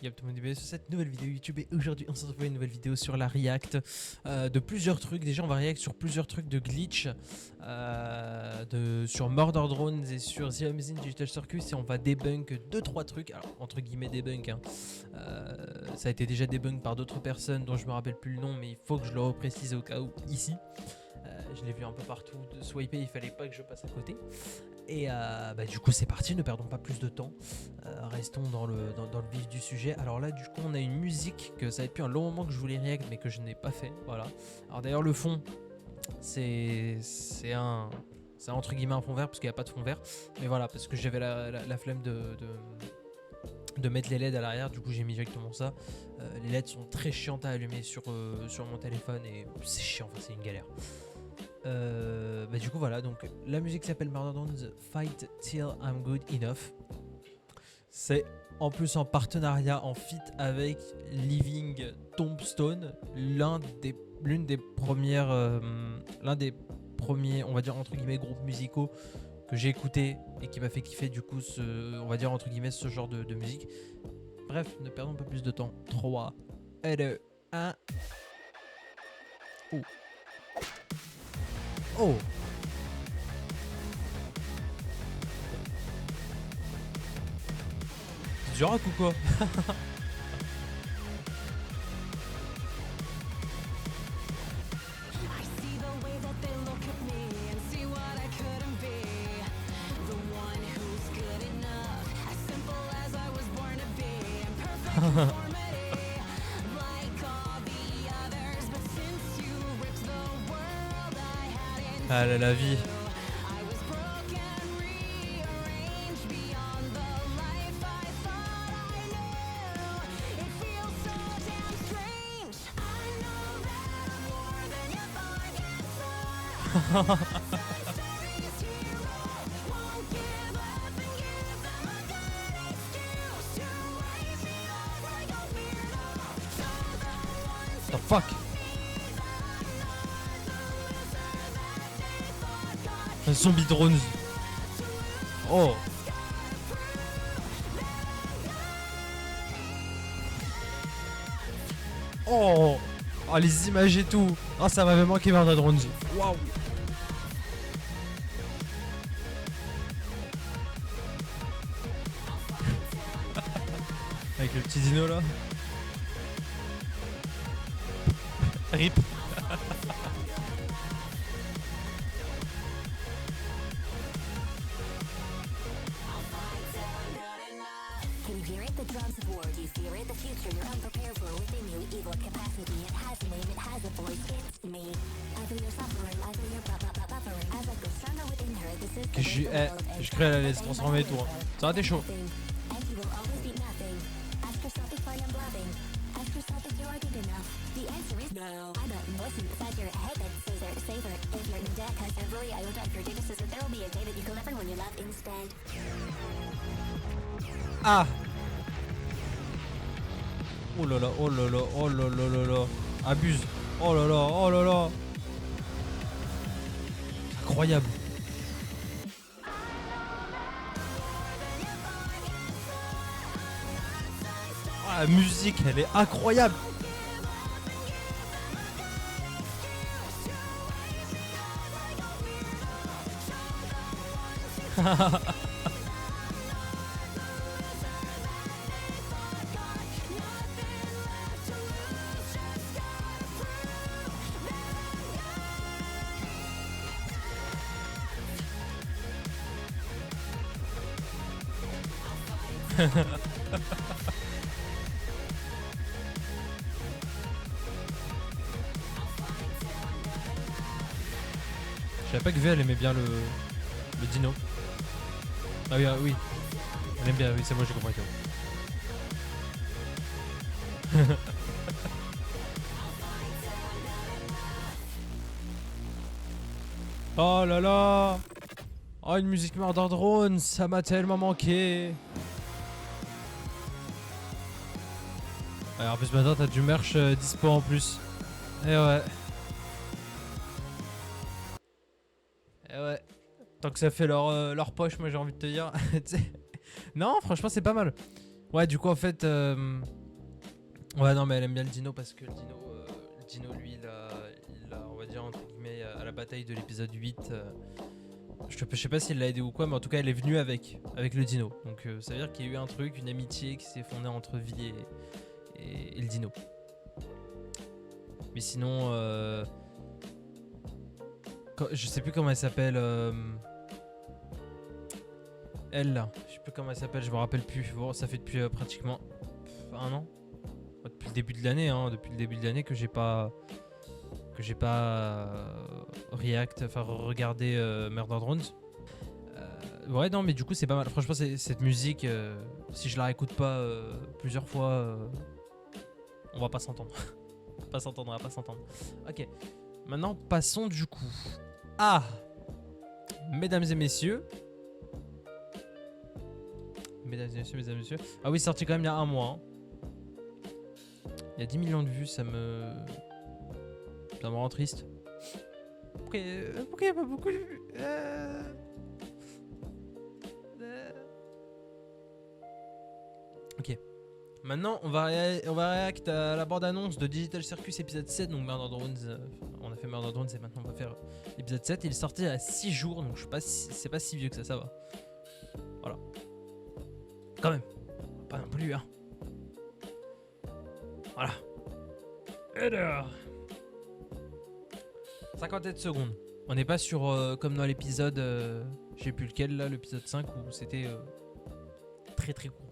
Y'a tout le monde sur cette nouvelle vidéo YouTube et aujourd'hui on se retrouve pour une nouvelle vidéo sur la react de plusieurs trucs. Déjà on va react sur plusieurs trucs de glitch sur Murder Drones et sur The Amazing Digital Circus et on va debunk 2-3 trucs, alors entre guillemets debunk hein. Ça a été déjà debunk par d'autres personnes dont je me rappelle plus le nom mais il faut que je le reprécise au cas où ici. Je l'ai vu un peu partout de swiper, il fallait pas que je passe à côté. Et du coup c'est parti, ne perdons pas plus de temps, restons dans le vif du sujet. Alors là du coup on a une musique que ça fait depuis un long moment que je voulais react mais que je n'ai pas fait, voilà. Alors d'ailleurs le fond c'est un entre guillemets un fond vert parce qu'il n'y a pas de fond vert, mais voilà parce que j'avais la flemme de mettre les LED à l'arrière, du coup j'ai mis directement ça. Les LED sont très chiantes à allumer sur mon téléphone et c'est chiant, enfin c'est une galère. Du coup voilà, donc la musique s'appelle Murder Drones Fight Till I'm Good Enough. C'est en plus en partenariat, en feat avec Living Tombstone, l'un des premiers, on va dire entre guillemets groupes musicaux que j'ai écouté et qui m'a fait kiffer du coup on va dire entre guillemets ce genre de musique. Bref, ne perdons pas plus de temps. 3, 2, 1. Oh. Oh. C'est du rock ou quoi? Ah là la vie. The fuck. Un zombie drones. Oh. Oh. Oh les images et tout. Ah ça m'avait manqué Murder Drones. Waouh. Avec le petit dino là. Rip. Je crée la laisse transformer et tout. Ça va, t'es chaud. Ah. Oh là là, oh là là, oh là là là là. Abuse. Oh là là, oh là là. Incroyable. Oh, la musique, elle est incroyable. Je savais pas que V elle aimait bien le dino. Ah oui, oui. Elle aime bien, oui, c'est moi j'ai compris. Oh là là. Oh une musique Murder Drone, ça m'a tellement manqué. Alors, en plus maintenant t'as du merch dispo en plus. Et ouais. Et ouais. Tant que ça fait leur poche, moi j'ai envie de te dire. Non, franchement c'est pas mal. Ouais, du coup, en fait... Ouais, non, mais elle aime bien le dino parce que le dino lui, on va dire, entre guillemets, à la bataille de l'épisode 8... je sais pas s'il l'a aidé ou quoi, mais en tout cas, elle est venue avec le dino. Donc, ça veut dire qu'il y a eu un truc, une amitié qui s'est fondée entre Vi et le dino. Mais sinon... je sais plus comment elle s'appelle... elle, là. Je sais plus comment elle s'appelle, je me rappelle plus. Bon, ça fait depuis pratiquement un an. Depuis le début de l'année, hein. Depuis le début de l'année que j'ai pas... regardé Murder Drones. Ouais, non, mais du coup, c'est pas mal. Franchement, cette musique, si je la réécoute pas plusieurs fois, on va pas s'entendre. On va pas s'entendre. Ok. Maintenant, passons du coup à... Mesdames et messieurs. Mesdames et messieurs. Ah oui, sorti quand même il y a un mois. Hein. Il y a 10 millions de vues, ça me rend triste. Pourquoi il n'y a pas beaucoup de vues Ok. Maintenant, on va réact à la bande-annonce de Digital Circus épisode 7. Donc Murder Drones, on a fait Murder Drones et maintenant on va faire l'épisode 7. Il est sorti à 6 jours, donc c'est pas si vieux que ça va. Voilà. Quand même. Pas non plus, hein. Voilà. Alors. 57 secondes. On n'est pas sur comme dans l'épisode, je sais plus lequel là, l'épisode 5 où c'était très très court.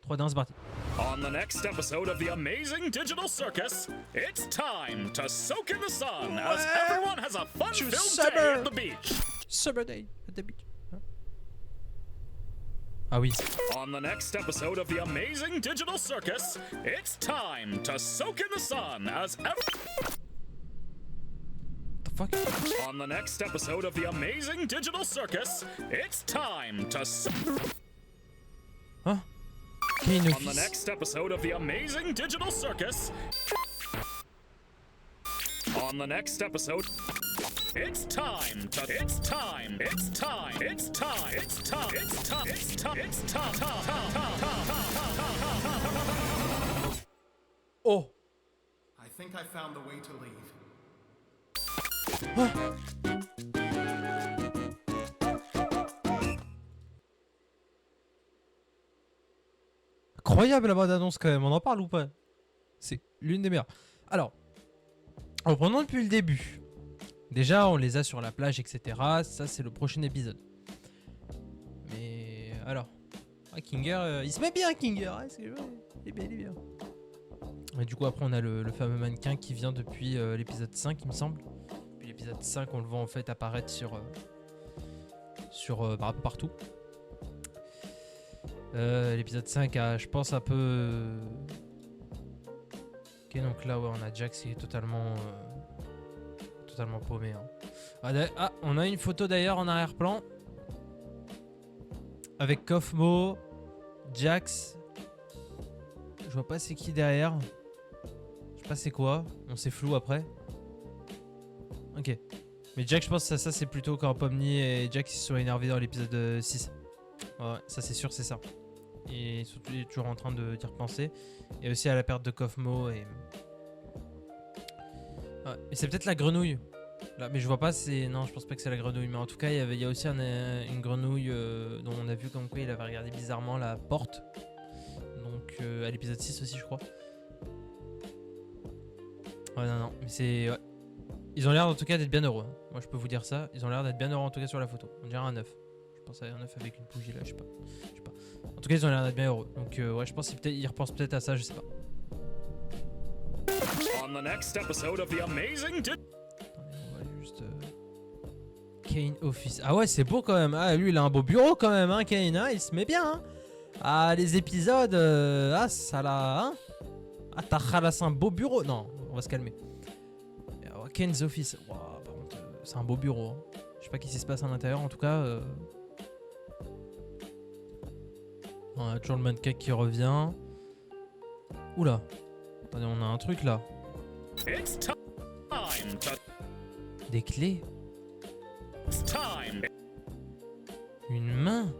3 dans ce parti. On the next episode of the amazing digital circus, it's time to soak in the sun as everyone has a fun-filled day at the beach. Summer day at the beach. Huh? Ah oui. On the next episode of the amazing digital circus, it's time to soak in the sun as The fuck? On the next episode of the amazing digital circus, it's time to Hein? On the next episode of the amazing digital circus. On the next episode. It's time. Oh. I think I found the way to leave. Incroyable la bande-annonce quand même, on en parle ou pas? C'est l'une des meilleures. Alors, reprenons depuis le début. Déjà, on les a sur la plage, etc. Ça, c'est le prochain épisode. Mais alors, Kinger, il se met bien, Kinger. Il est bien. Et du coup, après, on a le fameux mannequin qui vient depuis l'épisode 5, il me semble. Puis l'épisode 5, on le voit en fait apparaître sur un peu partout. L'épisode 5 a, je pense, un peu... Ok, donc là, ouais, on a Jax qui est totalement paumé. Hein. Ah, on a une photo d'ailleurs en arrière-plan. Avec Kofmo, Jax. Je vois pas c'est qui derrière. Je sais pas c'est quoi. On c'est flou après. Ok. Mais Jax, je pense que ça c'est plutôt quand Pomni et Jax ils se sont énervés dans l'épisode 6. Ouais, ça c'est sûr, c'est ça. Et surtout, il est toujours en train d'y repenser. Et aussi à la perte de Kofmo. Et c'est peut-être la grenouille. Là, mais je vois pas, c'est. Non, je pense pas que c'est la grenouille. Mais en tout cas, il y a aussi une grenouille dont on a vu comme quoi il avait regardé bizarrement la porte. Donc à l'épisode 6 aussi, je crois. Ouais, non. Mais c'est. Ouais. Ils ont l'air en tout cas d'être bien heureux. Hein. Moi, je peux vous dire ça. Ils ont l'air d'être bien heureux en tout cas sur la photo. On dirait un œuf. Je pense à un œuf avec une bougie là, je sais pas. En tout cas, ils ont l'air d'être bien heureux. Donc, ouais, je pense qu'ils repensent peut-être à ça, je sais pas. On the next episode of the amazing Attendez, on va juste. Kane Office. Ah ouais, c'est beau quand même. Ah, lui, il a un beau bureau quand même, hein, Kane. Hein, il se met bien. Hein. Ah, les épisodes. Ah, ça l'a. Hein. Ah, t'as ralassé un beau bureau. Non, on va se calmer. Kane's Office. Wow, par contre, c'est un beau bureau. Hein. Je sais pas qu'est-ce qui se passe à l'intérieur, en tout cas. On a toujours le mannequin qui revient. Oula. Attendez, on a un truc là. Des clés. Une main.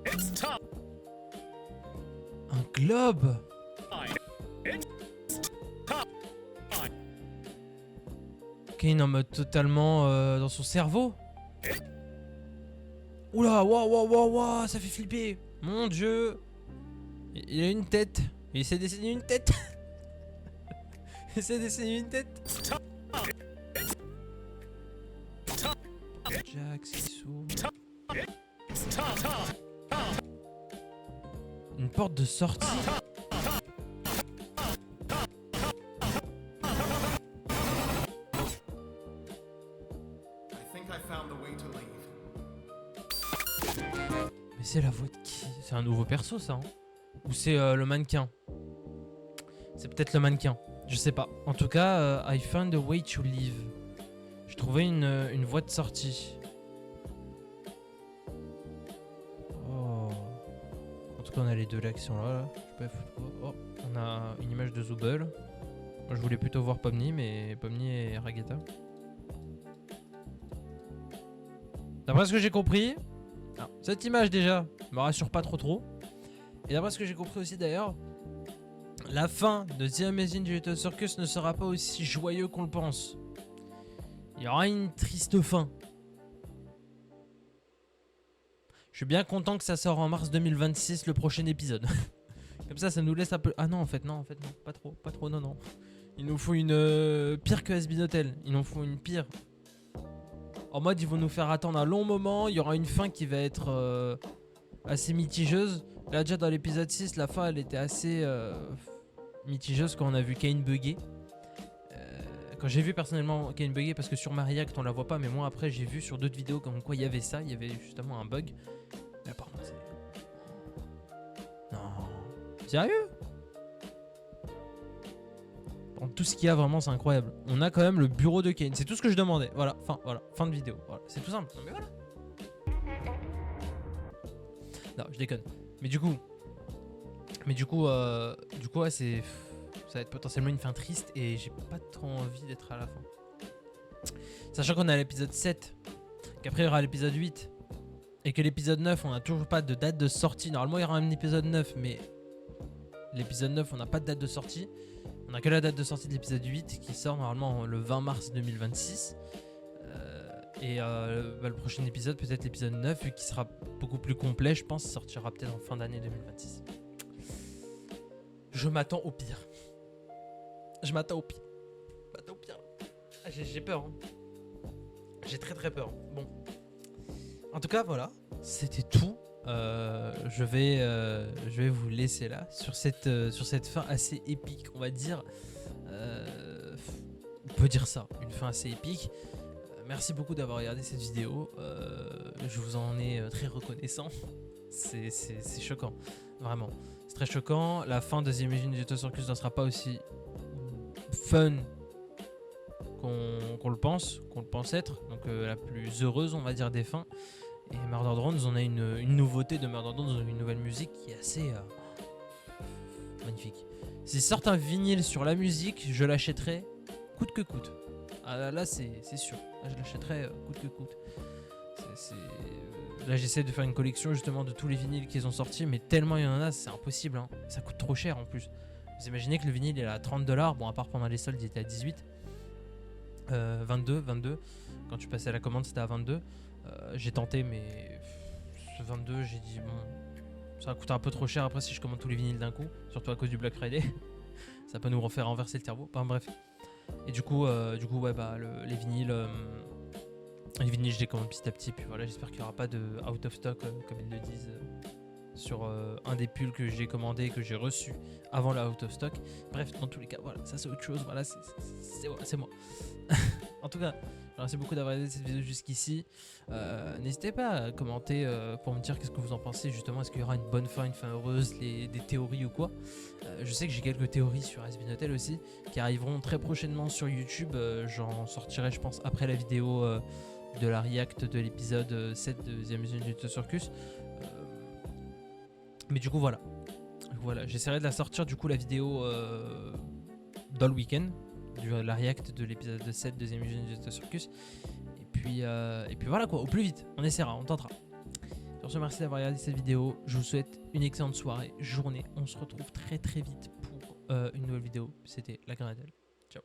Un globe. Kane en mode totalement dans son cerveau. Oula, waouh, ça fait flipper. Mon dieu. Il a une tête. Il essaie d'essayer une tête. Il essaie d'essayer une tête. Jack, c'est sourd. Une porte de sortie. I think I found the way to leave. Mais c'est la voix de qui? C'est un nouveau perso ça, hein? Ou c'est le mannequin? C'est peut-être le mannequin. Je sais pas. En tout cas, I found a way to leave. J'ai trouvé une voie de sortie. Oh. En tout cas, on a les deux là qui sont là. Je sais pas foutre quoi. Oh, on a une image de Zooble. Moi, je voulais plutôt voir Pomni, mais Pomni et Ragetta. D'après ce que j'ai compris, cette image déjà me rassure pas trop. Et d'après ce que j'ai compris aussi d'ailleurs, la fin de The Amazing Digital Circus ne sera pas aussi joyeux qu'on le pense. Il y aura une triste fin. Je suis bien content que ça sort en mars 2026 le prochain épisode. Comme ça nous laisse un peu... Ah non, en fait, non, pas trop, non. Il nous faut une pire que Has Been Hotel. Il nous faut une pire. En mode, ils vont nous faire attendre un long moment. Il y aura une fin qui va être assez mitigeuse. Là, déjà dans l'épisode 6, la fin, elle était assez mitigeuse quand on a vu Kane bugger. Quand j'ai vu personnellement Kane bugger, parce que sur ma react, on la voit pas, mais moi, après, j'ai vu sur d'autres vidéos comme quoi il y avait ça. Il y avait justement un bug. Là, par contre, c'est... Non. Sérieux? Tout ce qu'il y a vraiment, c'est incroyable. On a quand même le bureau de Kane. C'est tout ce que je demandais. Voilà, fin de vidéo. Voilà. C'est tout simple. Non, mais voilà. Non, je déconne. Mais du coup, ouais, c'est... Ça va être potentiellement une fin triste et j'ai pas trop envie d'être à la fin. Sachant qu'on est à l'épisode 7, qu'après il y aura l'épisode 8, et que l'épisode 9, on n'a toujours pas de date de sortie. Normalement, il y aura un épisode 9, mais l'épisode 9, on n'a pas de date de sortie. On n'a que la date de sortie de l'épisode 8 qui sort normalement le 20 mars 2026. Le prochain épisode, peut-être l'épisode 9, vu qu'il sera beaucoup plus complet, je pense, sortira peut-être en fin d'année 2026. Je m'attends au pire. Ah, j'ai peur. Hein. J'ai très peur. Bon. En tout cas, voilà. C'était tout. Je vais vous laisser là sur cette fin assez épique, on va dire. On peut dire ça, une fin assez épique. Merci beaucoup d'avoir regardé cette vidéo. Je vous en ai très reconnaissant. C'est choquant, vraiment. C'est très choquant. La fin de The Amazing Digital Circus ne sera pas aussi fun qu'on le pense être. Donc la plus heureuse, on va dire, des fins. Et Murder Drones, on a une nouveauté de Murder Drones, une nouvelle musique qui est assez magnifique. S'ils sortent un vinyle sur la musique, je l'achèterai coûte que coûte. Ah, là, c'est sûr. Là, je l'achèterai coûte que coûte. Là, j'essaie de faire une collection justement de tous les vinyles qu'ils ont sortis, mais tellement il y en a, c'est impossible. Hein. Ça coûte trop cher en plus. Vous imaginez que le vinyle est à $30. Bon, à part pendant les soldes, il était à 18. 22. Quand tu passais à la commande, c'était à 22. J'ai tenté, mais 22, j'ai dit bon, ça va coûter un peu trop cher après si je commande tous les vinyles d'un coup, surtout à cause du Black Friday. Ça peut nous refaire renverser le cerveau. Enfin bref. Et du coup, ouais, bah les vinyles, je les commande petit à petit. Puis voilà, j'espère qu'il n'y aura pas de out of stock comme ils le disent sur un des pulls que j'ai commandé et que j'ai reçu avant le out of stock. Bref, dans tous les cas, voilà, ça c'est autre chose. Voilà, c'est moi. En tout cas, merci beaucoup d'avoir regardé cette vidéo jusqu'ici. N'hésitez pas à commenter pour me dire qu'est-ce que vous en pensez justement. Est-ce qu'il y aura une bonne fin, une fin heureuse, des théories ou quoi. Je sais que j'ai quelques théories sur Has Been Hotel aussi qui arriveront très prochainement sur YouTube. J'en sortirai, je pense, après la vidéo de la react de l'épisode 7 de The Amazing Digital Circus. Mais du coup, voilà. J'essaierai de la sortir du coup la vidéo dans le week-end. La react de l'épisode 7 de The Amazing Digital Circus. Et puis voilà quoi, au plus vite, on essaiera, on tentera. Sur ce, merci d'avoir regardé cette vidéo. Je vous souhaite une excellente soirée, journée. On se retrouve très très vite pour une nouvelle vidéo. C'était la Grenadelle. Ciao.